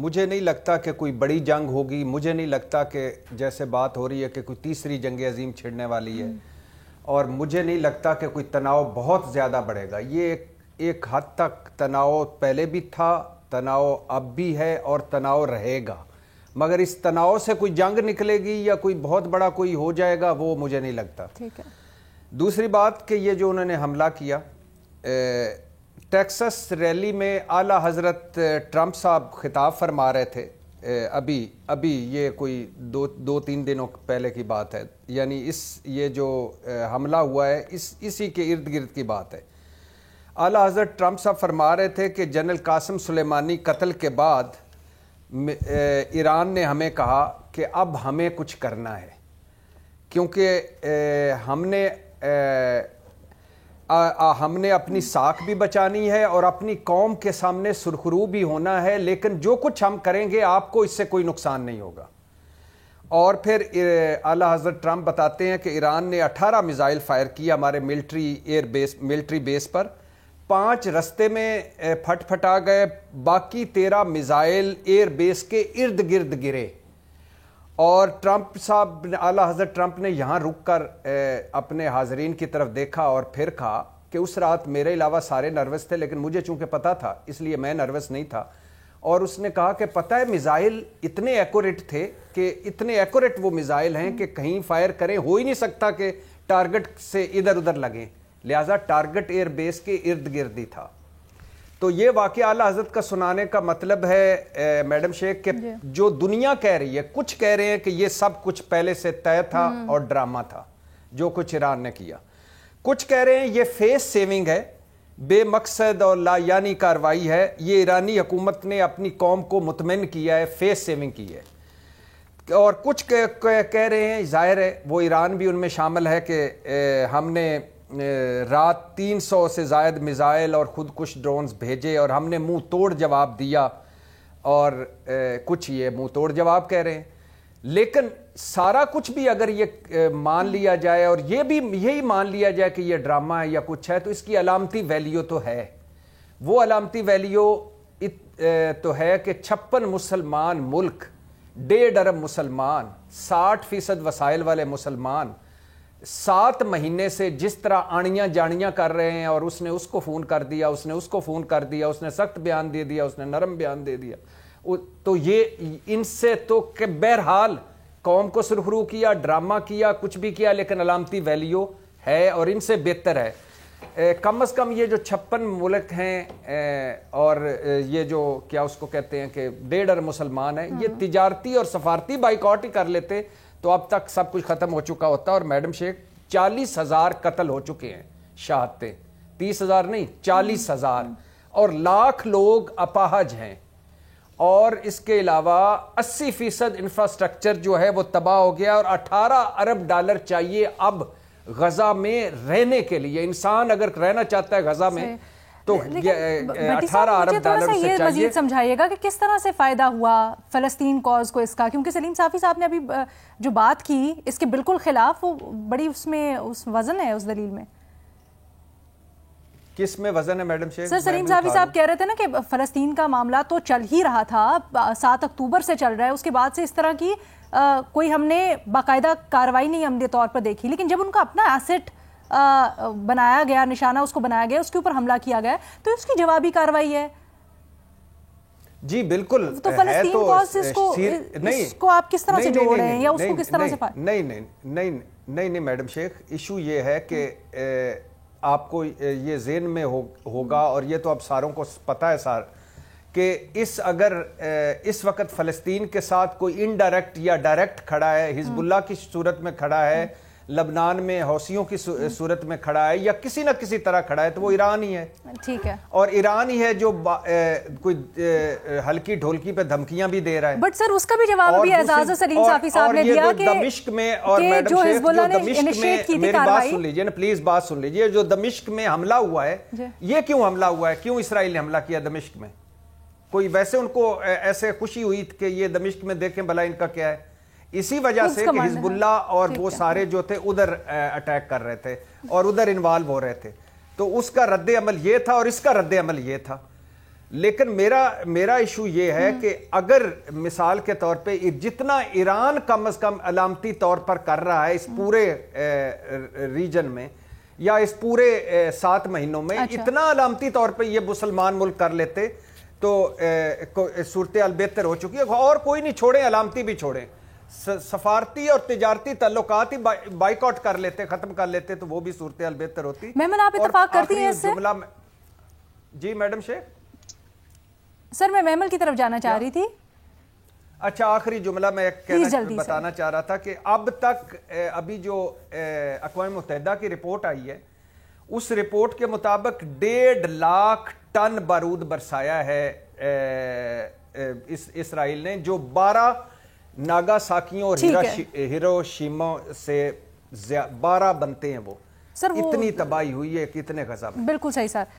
مجھے نہیں لگتا کہ کوئی بڑی جنگ ہوگی. مجھے نہیں لگتا کہ جیسے بات ہو رہی ہے کہ کوئی تیسری جنگ عظیم چھڑنے والی ہے, اور مجھے نہیں لگتا کہ کوئی تناؤ بہت زیادہ بڑھے گا. یہ ایک حد تک تناؤ پہلے بھی تھا, تناؤ اب بھی ہے, اور تناؤ رہے گا. مگر اس تناؤ سے کوئی جنگ نکلے گی یا کوئی بہت بڑا کوئی ہو جائے گا, وہ مجھے نہیں لگتا. ٹھیک ہے. دوسری بات کہ یہ جو انہوں نے حملہ کیا ٹیکسس ریلی میں, اعلیٰ حضرت ٹرمپ صاحب خطاب فرما رہے تھے ابھی یہ کوئی دو تین دنوں پہلے کی بات ہے, یعنی یہ جو حملہ ہوا ہے اسی کے ارد گرد کی بات ہے. اعلیٰ حضرت ٹرمپ صاحب فرما رہے تھے کہ جنرل قاسم سلیمانی قتل کے بعد ایران نے ہمیں کہا کہ اب ہمیں کچھ کرنا ہے, کیونکہ ہم نے اپنی ساکھ بھی بچانی ہے اور اپنی قوم کے سامنے سرخرو بھی ہونا ہے, لیکن جو کچھ ہم کریں گے آپ کو اس سے کوئی نقصان نہیں ہوگا. اور پھر اعلیٰ حضرت ٹرمپ بتاتے ہیں کہ ایران نے 18 میزائل فائر کیا ہمارے ملٹری بیس پر, 5 رستے میں پھٹ پھٹا گئے, باقی 13 میزائل ایئر بیس کے ارد گرد گرے. اور ٹرمپ صاحب, اعلیٰ حضرت ٹرمپ نے یہاں رک کر اپنے حاضرین کی طرف دیکھا اور پھر کہا کہ اس رات میرے علاوہ سارے نروس تھے, لیکن مجھے چونکہ پتا تھا اس لیے میں نروس نہیں تھا. اور اس نے کہا کہ پتہ ہے میزائل اتنے ایکوریٹ تھے کہ اتنے ایکوریٹ وہ میزائل ہیں کہ کہیں فائر کریں ہو ہی نہیں سکتا کہ ٹارگٹ سے ادھر ادھر لگیں, لہٰذا ٹارگٹ ایئر بیس کے ارد گرد ہی تھا. تو یہ واقعہ اعلیٰ حضرت کا سنانے کا مطلب ہے میڈم شیخ کہ جو دنیا کہہ رہی ہے, کچھ کہہ رہے ہیں کہ یہ سب کچھ پہلے سے طے تھا اور ڈرامہ تھا جو کچھ ایران نے کیا. کچھ کہہ رہے ہیں یہ فیس سیونگ ہے, بے مقصد اور لا یعنی کاروائی ہے, یہ ایرانی حکومت نے اپنی قوم کو مطمئن کیا ہے, فیس سیونگ کی ہے. اور کچھ کہہ رہے ہیں, ظاہر ہے وہ ایران بھی ان میں شامل ہے, کہ ہم نے رات 300 سے زائد میزائل اور خودکش ڈرونز بھیجے اور ہم نے منہ توڑ جواب دیا, اور کچھ یہ منہ توڑ جواب کہہ رہے ہیں. لیکن سارا کچھ بھی اگر یہ مان لیا جائے اور یہ بھی یہی مان لیا جائے کہ یہ ڈرامہ ہے یا کچھ ہے, تو اس کی علامتی ویلیو تو ہے. وہ علامتی ویلیو تو ہے کہ 56 مسلمان ملک, 1.5 ارب مسلمان, 60% وسائل والے مسلمان 7 مہینے سے جس طرح آنیاں جانیاں کر رہے ہیں, اور اس نے اس کو فون کر دیا, اس نے اس کو فون کر دیا, اس نے سخت بیان دے دیا, اس نے نرم بیان دے دیا, تو یہ ان سے تو کہ بہرحال قوم کو سرخرو کیا, ڈرامہ کیا, کچھ بھی کیا, لیکن علامتی ویلیو ہے اور ان سے بہتر ہے. کم از کم یہ جو 56 ملک ہیں اور یہ جو کیا اس کو کہتے ہیں کہ 1.5 ارب مسلمان ہیں, یہ تجارتی اور سفارتی بائیکاٹ ہی کر لیتے تو اب تک سب کچھ ختم ہو چکا ہوتا. اور میڈم شیخ 40,000 قتل ہو چکے ہیں, شہادتیں 30,000 نہیں 40,000, اور لاکھ لوگ اپاہج ہیں, اور اس کے علاوہ 80% انفراسٹرکچر جو ہے وہ تباہ ہو گیا, اور 18 ارب ڈالر چاہیے اب غزہ میں رہنے کے لیے. انسان اگر رہنا چاہتا ہے غزہ میں تو 18 ارب ڈالر سے چاہیے. مزید سمجھائیے گا کہ کس طرح سے فائدہ ہوا فلسطین کاز کو اس کا, کیونکہ سلیم صافی صاحب نے ابھی جو بات کی اس کے بالکل خلاف, وہ بڑی اس میں وزن ہے اس دلیل میں. کس میں وزن ہے میڈم شیخ؟ سر سلیم صافی صاحب کہہ رہے تھے نا کہ فلسطین کا معاملہ تو چل ہی رہا تھا, 7 اکتوبر سے چل رہا ہے, اس کے بعد سے اس طرح کی کوئی ہم نے باقاعدہ کارروائی نہیں عملی طور پر دیکھی, لیکن جب ان کا اپنا ایسٹ بنایا گیا, نشانہ اس کو بنایا گیا, اس کے اوپر حملہ کیا گیا, تو اس کی جوابی کارروائی ہے. جی بالکل. تو فلسطین کاز اس کو آپ کس طرح سے جوڑ رہے ہیں یا اس کو کس طرح سے نہیں میڈم شیخ, ایشو یہ ہے کہ آپ کو یہ ذہن میں ہوگا, اور یہ تو اب ساروں کو پتہ ہے سار, کہ اگر اس وقت فلسطین کے ساتھ کوئی انڈائریکٹ یا ڈائریکٹ کھڑا ہے, حزب اللہ کی صورت میں کھڑا ہے, لبنان میں حوثیوں کی صورت میں کھڑا ہے, یا کسی نہ کسی طرح کھڑا ہے, تو وہ ایران ہی ہے. ٹھیک ہے. اور ایران ہی ہے جو کوئی ہلکی ڈھولکی پہ دھمکیاں بھی دے رہا ہے. بٹ سر اس کا بھی جواب بھی اعزاز سلیم صافی صاحب نے دیا کہ دمشق میں, اور میڈم شیخ جو دمشق میں, میری بات سن لیجئے نا پلیز, بات سن لیجئے, جو دمشق میں حملہ ہوا ہے, یہ کیوں حملہ ہوا ہے, کیوں اسرائیل نے حملہ کیا دمشق میں؟ کوئی ویسے ان کو ایسے خوشی ہوئی کہ یہ دمشق میں دیکھیں بھلا ان کا کیا ہے؟ اسی وجہ سے کہ حزب اللہ اور وہ سارے جو تھے ادھر اٹیک کر رہے تھے اور ادھر انوالو ہو رہے تھے, تو اس کا رد عمل یہ تھا اور اس کا رد عمل یہ تھا. لیکن میرا ایشو یہ ہے کہ اگر مثال کے طور پہ جتنا ایران کم از کم علامتی طور پر کر رہا ہے اس پورے ریجن میں یا اس پورے 7 مہینوں میں، اتنا علامتی طور پہ یہ مسلمان ملک کر لیتے تو صورتحال بہتر ہو چکی ہے. اور کوئی نہیں، چھوڑیں، علامتی بھی چھوڑیں، سفارتی اور تجارتی تعلقات ہی بائیکاٹ کر لیتے، ختم کر لیتے تو وہ بھی صورتحال بہتر ہوتی. میمن آپ اتفاق کرتی ہیں اس سے؟ جی میڈم شیخ. سر میں میمن کی طرف جانا چاہ رہی تھی. اچھا، آخری جملہ میں بتانا چاہ رہا تھا کہ اب تک ابھی جو اقوام متحدہ کی رپورٹ آئی ہے اس رپورٹ کے مطابق 1.5 لاکھ ٹن بارود برسایا ہے اسرائیل نے، جو 12 ناگا ساکیوں اور ہیروشیما سے 12 بنتے ہیں. وہ اتنی تباہی ہوئی ہے، کتنے غزہ. بالکل صحیح سر.